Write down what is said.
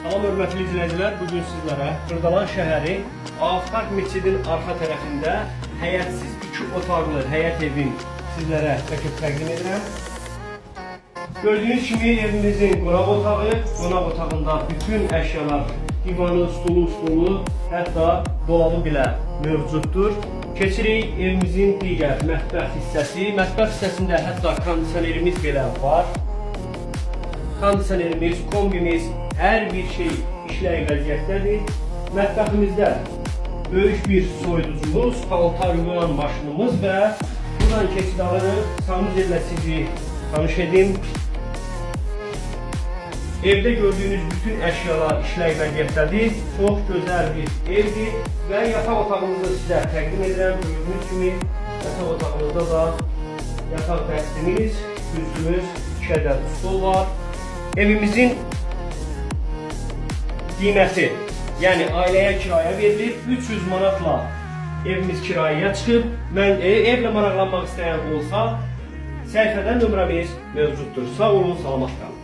Salam hörmətli izləyicilər, bugün sizlərə Qırdalan şəhəri Afaq Meçidin arxa tərəfində həyətsiz 2 otaqlı həyət evin sizlərə çəkib təqdim edirəm. Gördüyünüz kimi evimizin qonaq otağı, qonaq otağında bütün əşyalar, divanı, stulu, hətta dolabı belə mövcuddur. Keçirik evimizin digər mətbəx hissəsi. Mətbəx hissəsində hətta kondisionerimiz belə var. Kondisionerimiz, kombimiz, hər bir şey işlək vəziyyətdədir. Mətbəximizdə böyük bir soyuducumuz, paltar yuvan maşınımız və buradan keçid alırıq. Sanuzelle sizi tanış edim. Evdə gördüyünüz bütün əşyalar işlək vəziyyətdədir. Çox gözəl bir evdir və yataq otağımızı sizə təqdim edirəm. Gördüyünüz kimi yataq otağımızda da yataq dəstimiz, güzlümüz, 2 ədəd stol var. Evimizin qiyməti, yəni ailəyə kiraya verilir. 300 manatla evimiz kiraya çıxıb. Evlə maraqlanmaq istəyən olsa, səhifədə nömrəmiz mövcuddur. Sağ olun, salamat qalın.